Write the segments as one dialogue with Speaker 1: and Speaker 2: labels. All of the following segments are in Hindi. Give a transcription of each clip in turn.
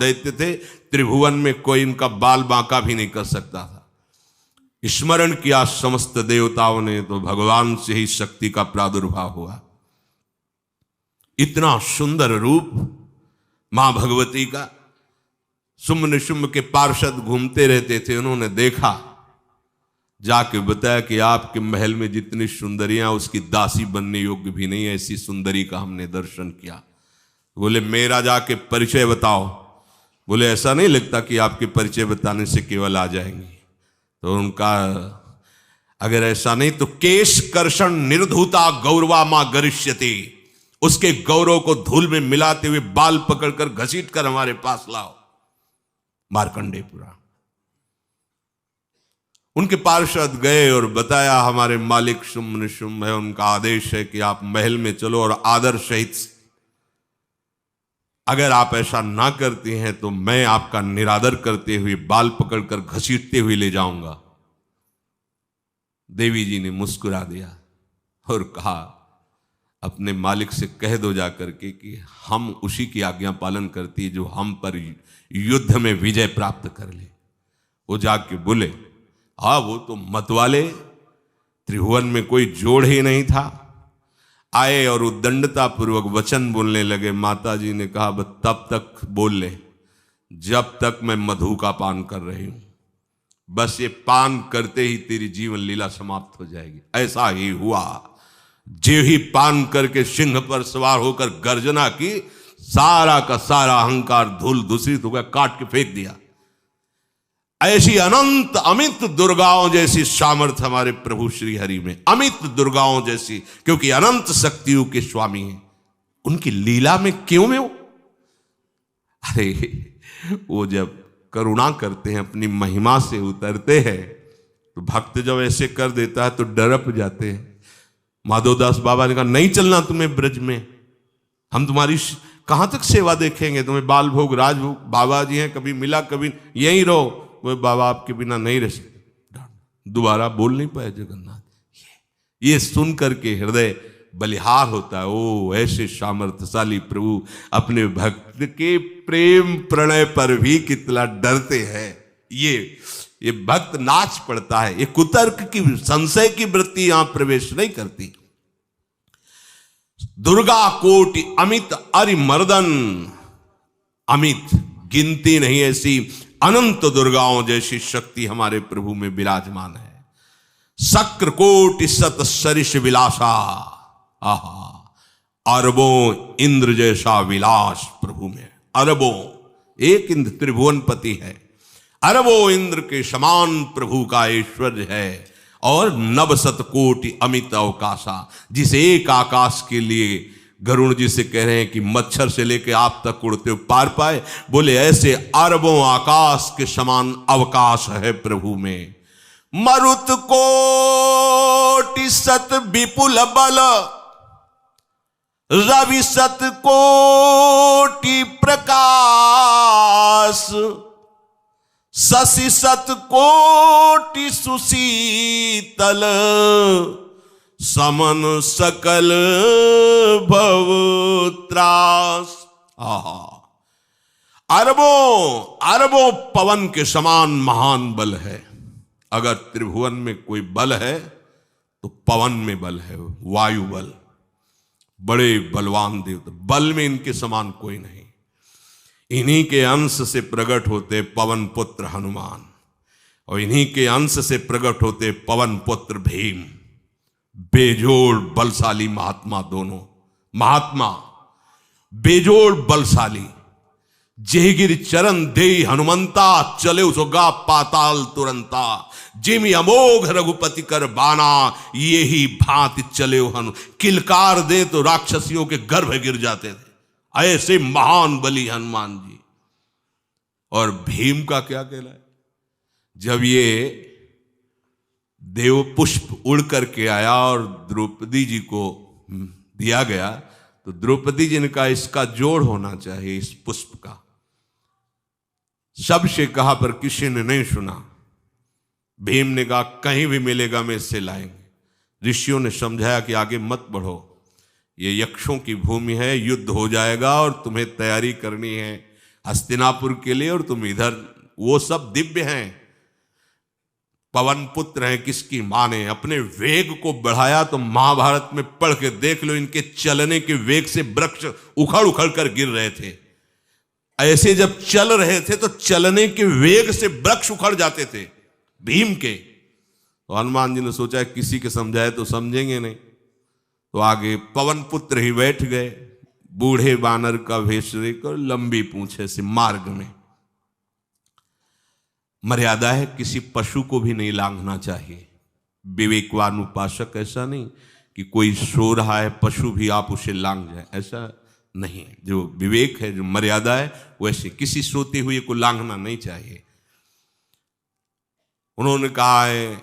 Speaker 1: दैत्य थे, त्रिभुवन में कोई इनका बाल बांका भी नहीं कर सकता था। स्मरण किया समस्त देवताओं ने तो भगवान से ही शक्ति का प्रादुर्भाव हुआ। इतना सुंदर रूप मां भगवती का। शुंभ निशुंभ के पार्षद घूमते रहते थे, उन्होंने देखा, जाके बताया कि आपके महल में जितनी सुंदरियां उसकी दासी बनने योग्य भी नहीं, ऐसी सुंदरी का हमने दर्शन किया। बोले मेरा जाके परिचय बताओ। बोले ऐसा नहीं लगता कि आपके परिचय बताने से केवल आ जाएंगी। तो उनका अगर ऐसा नहीं तो केश कर्षण निर्धूता गौरवा मां गरिष्यति, उसके गौरव को धूल में मिलाते हुए बाल पकड़कर घसीट कर हमारे पास लाओ। मार्कंडेय पुराण। उनके पार्षद गए और बताया हमारे मालिक शुंभ निशुंभ है, उनका आदेश है कि आप महल में चलो और आदर सहित, अगर आप ऐसा ना करती हैं तो मैं आपका निरादर करते हुए बाल पकड़कर घसीटते हुए ले जाऊंगा। देवी जी ने मुस्कुरा दिया और कहा अपने मालिक से कह दो जाकर के कि हम उसी की आज्ञा पालन करती है जो हम पर युद्ध में विजय प्राप्त कर ले। वो जाके बोले हाँ वो तो मतवाले, त्रिभुवन में कोई जोड़ ही नहीं था। आए और उद्दंडता पूर्वक वचन बोलने लगे। माता जी ने कहा बस तब तक बोल ले जब तक मैं मधु का पान कर रही हूं, बस ये पान करते ही तेरी जीवन लीला समाप्त हो जाएगी। ऐसा ही हुआ। जो ही पान करके सिंह पर सवार होकर गर्जना की, सारा का सारा अहंकार धूल दूषित हो गया, काट के फेंक दिया। ऐसी अनंत अमित दुर्गाओं जैसी सामर्थ्य हमारे प्रभु श्री हरि में, अमित दुर्गाओं जैसी, क्योंकि अनंत शक्तियों के स्वामी हैं। उनकी लीला में क्यों में हो? अरे वो जब करुणा करते हैं, अपनी महिमा से उतरते हैं, तो भक्त जब ऐसे कर देता है तो डरप जाते हैं। माधवदास बाबा ने कहा नहीं चलना तुम्हें ब्रज में, हम तुम्हारी कहां तक सेवा देखेंगे, तुम्हें बाल भोग राजभोग, बाबा जी हैं कभी मिला कभी यहीं रहो। वो बाबा आपके बिना नहीं रह सकते। दोबारा बोल नहीं पाए जगन्नाथ। ये सुन करके हृदय बलिहार होता है। ओ ऐसे सामर्थ्यशाली प्रभु अपने भक्त के प्रेम प्रणय पर भी कितना डरते हैं। ये भक्त नाच पड़ता है। ये कुतर्क की संशय की वृत्ति यहां प्रवेश नहीं करती। दुर्गा कोटि अमित अरिमर्दन, अमित गिनती नहीं ऐसी अनंत दुर्गाओं जैसी शक्ति हमारे प्रभु में विराजमान है। शक्र कोटि सत सरिष विलासा, आहा अरबों इंद्र जैसा विलास प्रभु में। अरबों, एक इंद्र त्रिभुवनपति है, अरबों इंद्र के समान प्रभु का ऐश्वर्य है। और नवशत कोटि अमित अवकाशा, जिस एक आकाश के लिए गरुण जी से कह रहे हैं कि मच्छर से लेके आप तक उड़ते हो पार पाए, बोले ऐसे अरबों आकाश के समान अवकाश है प्रभु में। मरुत कोटि सत विपुल बल, रवि सत कोटि प्रकाश, शशि सत कोटि सुशीतल, समन सकल भव त्रास। अरबों पवन के समान महान बल है। अगर त्रिभुवन में कोई बल है तो पवन में बल है, वायु बल। बड़े बलवान देवता, बल में इनके समान कोई नहीं। इन्हीं के अंश से प्रकट होते पवन पुत्र हनुमान, और इन्हीं के अंश से प्रकट होते पवन पुत्र भीम। बेजोड़ बलशाली महात्मा, दोनों महात्मा बेजोड़ बलशाली। जेगिर चरण दे हनुमंता, चले उसोगा पाताल तुरंता। जिम अमोघ रघुपति कर बाना, ये ही भांति चले हनु। किलकार दे तो राक्षसियों के गर्भ गिर जाते थे। ऐसे महान बली हनुमान जी। और भीम का क्या कहना है? जब ये देव पुष्प उड़ करके आया और द्रौपदी जी को दिया गया, तो द्रौपदी जी ने कहा इसका जोड़ होना चाहिए, इस पुष्प का। सबसे कहा पर किसी ने नहीं सुना। भीम ने कहा कहीं भी मिलेगा मैं इससे लाएंगे। ऋषियों ने समझाया कि आगे मत बढ़ो, ये यक्षों की भूमि है, युद्ध हो जाएगा और तुम्हें तैयारी करनी है। हस्तिनापुर के लिए, और तुम इधर। वो सब दिव्य हैं, पवन पुत्र हैं, किसकी माने। अपने वेग को बढ़ाया तो महाभारत में पढ़ के देख लो, इनके चलने के वेग से वृक्ष उखड़ उखड़ कर गिर रहे थे। ऐसे जब चल रहे थे तो चलने के वेग से वृक्ष उखड़ जाते थे भीम के। तो हनुमान जी ने सोचा किसी के समझाए तो समझेंगे नहीं, तो आगे पवन पुत्र ही बैठ गए, बूढ़े बानर का वेश लेकर, लंबी पूंछे से। मार्ग में मर्यादा है, किसी पशु को भी नहीं लांघना चाहिए। विवेकवान उपासक ऐसा नहीं कि कोई सो रहा है पशु भी आप उसे लांघ जाए, ऐसा नहीं। जो विवेक है, जो मर्यादा है, वैसे किसी सोते हुए को लांघना नहीं चाहिए। उन्होंने कहा है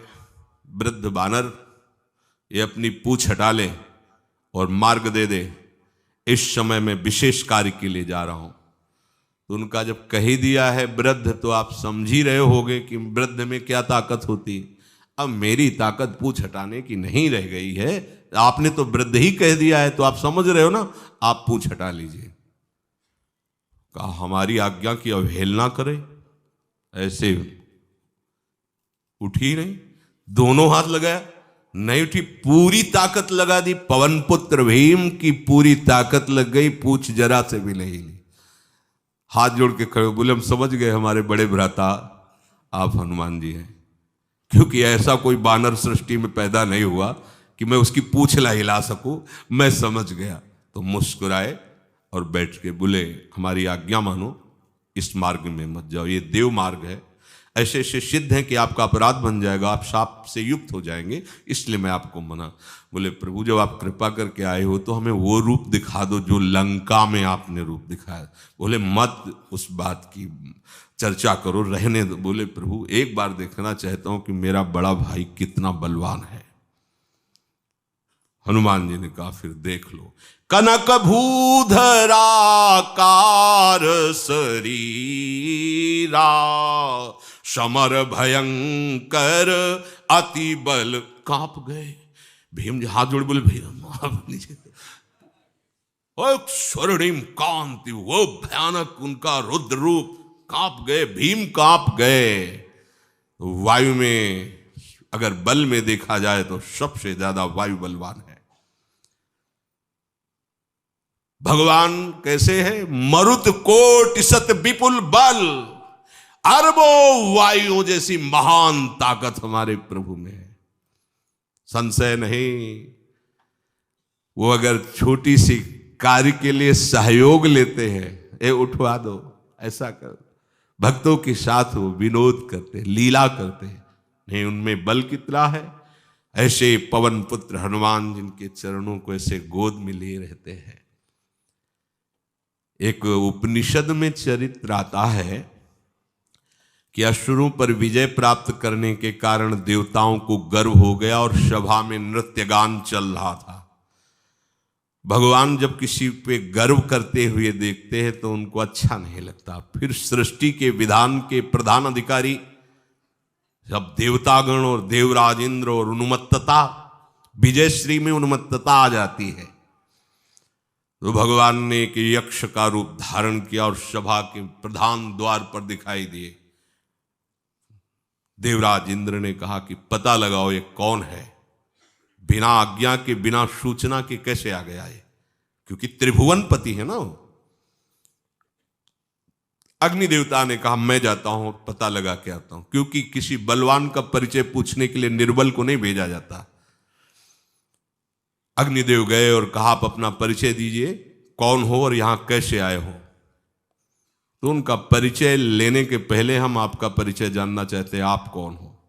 Speaker 1: वृद्ध बानर, ये अपनी पूंछ हटा ले और मार्ग दे दे, इस समय मैं विशेष कार्य के लिए जा रहा हूं। तो उनका जब कही दिया है वृद्ध, तो आप समझ ही रहे होगे कि वृद्ध में क्या ताकत होती। अब मेरी ताकत पूंछ हटाने की नहीं रह गई है, आपने तो वृद्ध ही कह दिया है, तो आप समझ रहे हो ना, आप पूंछ हटा लीजिए। कहा हमारी आज्ञा की अवहेलना करे, ऐसे उठी नहीं, दोनों हाथ लगाया, नहीं उठी, पूरी ताकत लगा दी। पवन पुत्र भीम की पूरी ताकत लग गई, पूंछ जरा से भी नहीं ली। हाथ जोड़ के खड़े बोले हम समझ गए हमारे बड़े भ्राता आप हनुमान जी हैं, क्योंकि ऐसा कोई बानर सृष्टि में पैदा नहीं हुआ कि मैं उसकी पूंछ ला हिला सकूं। मैं समझ गया। तो मुस्कुराए और बैठ के बोले हमारी आज्ञा मानो, इस मार्ग में मत जाओ, ये देव मार्ग है, ऐसे ऐसे सिद्ध हैं कि आपका अपराध बन जाएगा, आप शाप से युक्त हो जाएंगे, इसलिए मैं आपको मना। बोले प्रभु जब आप कृपा करके आए हो तो हमें वो रूप दिखा दो जो लंका में आपने रूप दिखाया। बोले मत उस बात की चर्चा करो, रहने दो। बोले प्रभु एक बार देखना चाहता हूं कि मेरा बड़ा भाई कितना बलवान है। हनुमान जी ने कहा फिर देख लो। कनक भूधराकार शरीरा, समर भयंकर अति बल। कांप गए भीम जी, हाथ जोड़ बोले भैया नीचे। स्वर्णिम कांति, वो भयानक उनका रुद्र रूप, कांप गए भीम, कांप गए। वायु में अगर बल में देखा जाए तो सबसे ज्यादा वायु बलवान है। भगवान कैसे है? मरुत कोट सत विपुल बल, अरबों वायुओं जैसी महान ताकत हमारे प्रभु में है, संशय नहीं। वो अगर छोटी सी कार्य के लिए सहयोग लेते हैं, ए उठवा दो, ऐसा कर, भक्तों के साथ वो विनोद करते, लीला करते हैं, नहीं उनमें बल कितना है। ऐसे पवन पुत्र हनुमान जिनके चरणों को ऐसे गोद में लिए रहते हैं। एक उपनिषद में चरित्र आता है कि असुरों पर विजय प्राप्त करने के कारण देवताओं को गर्व हो गया और सभा में नृत्य गान चल रहा था। भगवान जब किसी पे गर्व करते हुए देखते हैं तो उनको अच्छा नहीं लगता। फिर सृष्टि के विधान के प्रधान अधिकारी जब देवतागण और देवराज इंद्र और उन्मत्तता, विजयश्री में उन्मत्तता आ जाती है, तो भगवान ने एक यक्ष का रूप धारण किया और सभा के प्रधान द्वार पर दिखाई दिए। देवराज इंद्र ने कहा कि पता लगाओ ये कौन है, बिना आज्ञा के बिना सूचना के कैसे आ गया है, क्योंकि त्रिभुवन पति है ना वो। अग्नि देवता ने कहा मैं जाता हूं, पता लगा के आता हूं, क्योंकि किसी बलवान का परिचय पूछने के लिए निर्बल को नहीं भेजा जाता। अग्निदेव गए और कहा आप अपना परिचय दीजिए, कौन हो और यहां कैसे आए हो। तो उनका परिचय लेने के पहले हम आपका परिचय जानना चाहते हैं, आप कौन हो।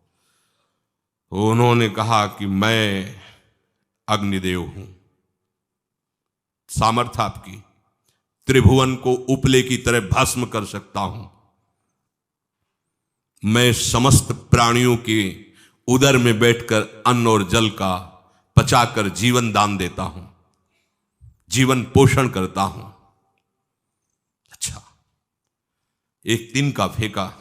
Speaker 1: तो उन्होंने कहा कि मैं अग्निदेव हूं, सामर्थ्य आपकी, त्रिभुवन को उपले की तरह भस्म कर सकता हूं। मैं समस्त प्राणियों के उदर में बैठकर अन्न और जल का पचाकर जीवन दान देता हूं, जीवन पोषण करता हूं। अच्छा, एक तिनका फेंका,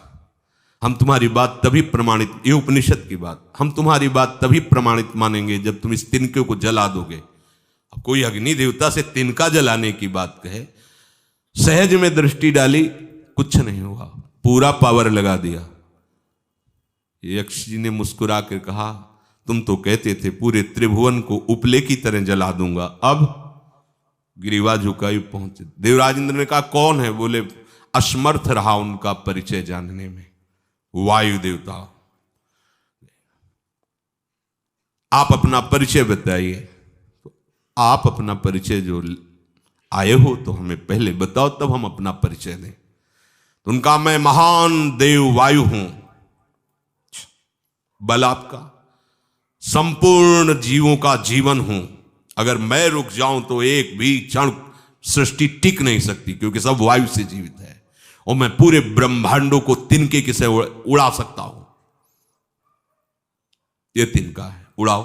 Speaker 1: हम तुम्हारी बात तभी प्रमाणित, ये उपनिषद की बात, हम तुम्हारी बात तभी प्रमाणित मानेंगे जब तुम इस तिनके को जला दोगे। अब कोई अग्नि देवता से तिनका जलाने की बात कहे, सहज में दृष्टि डाली, कुछ नहीं हुआ, पूरा पावर लगा दिया। यक्ष जी ने मुस्कुरा कर कहा, तुम तो कहते थे पूरे त्रिभुवन को उपले की तरह जला दूंगा, अब ग्रीवा झुकाई पहुंचे। देवराज इंद्र ने कहा कौन है? बोले असमर्थ रहा उनका परिचय जानने में, वायु देवता। आप अपना परिचय बताइए। तो आप अपना परिचय जो आए हो तो हमें पहले बताओ, तब हम अपना परिचय दें। तो उनका मैं महान देव वायु हूं, बल आपका, संपूर्ण जीवों का जीवन हूं। अगर मैं रुक जाऊं तो एक भी क्षण सृष्टि टिक नहीं सकती, क्योंकि सब वायु से जीवित है। और मैं पूरे ब्रह्मांडों को तिनके से उड़ा सकता हूं। ये तिनका है, उड़ाओ।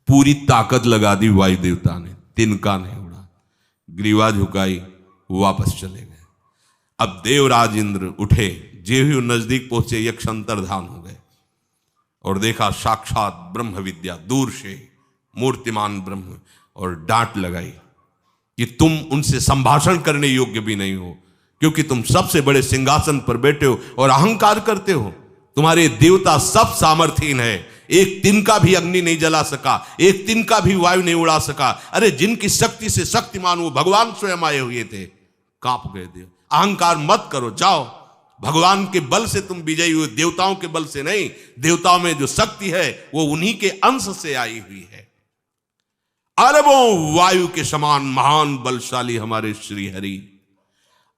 Speaker 1: पूरी ताकत लगा दी वायु देवता ने, तिनका नहीं उड़ा। ग्रीवा झुकाई, वापस चले गए। अब देवराज इंद्र उठे, जे ही नजदीक पहुंचे यक्ष अंतर्धान हो गए और देखा साक्षात ब्रह्म विद्या दूर से मूर्तिमान ब्रह्म, और डांट लगाई कि तुम उनसे संभाषण करने योग्य भी नहीं हो, क्योंकि तुम सबसे बड़े सिंहासन पर बैठे हो और अहंकार करते हो। तुम्हारे देवता सब सामर्थ्यहीन है, एक तिनका भी अग्नि नहीं जला सका, एक तिनका भी वायु नहीं उड़ा सका। अरे जिनकी शक्ति से शक्तिमान वो भगवान स्वयं आए हुए थे, कांप गए देव। अहंकार मत करो, जाओ। भगवान के बल से तुम विजयी हुए, देवताओं के बल से नहीं। देवताओं में जो शक्ति है वो उन्हीं के अंश से आई हुई है। अरबों वायु के समान महान बलशाली हमारे श्री हरि,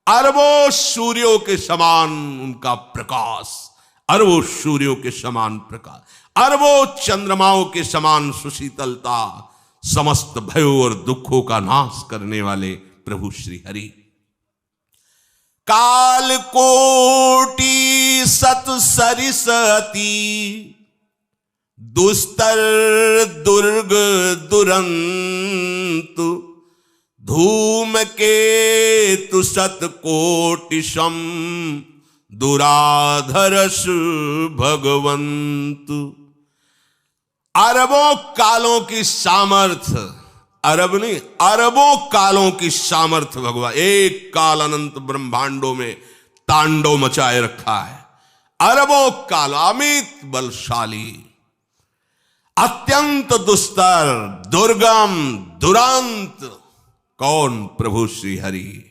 Speaker 1: अरबों सूर्यों के समान उनका प्रकाश, अरबों सूर्यों के समान प्रकाश, अरबों चंद्रमाओं के समान सुशीतलता, समस्त भयों और दुखों का नाश करने वाले प्रभु श्री हरि। काल कोटि सत सरिसती, दुस्तर दुर्ग दुरंत, धूम के तु सत कोटिशम, दुराधरस भगवंत। अरबों कालों की सामर्थ्य, अरब नहीं अरबों कालों की सामर्थ्य भगवान एक काल अनंत ब्रह्मांडों में तांडव मचाए रखा है। अरबों काल, अमित बलशाली, अत्यंत दुस्तर, दुर्गम, दुरांत। कौन? प्रभु श्री हरि।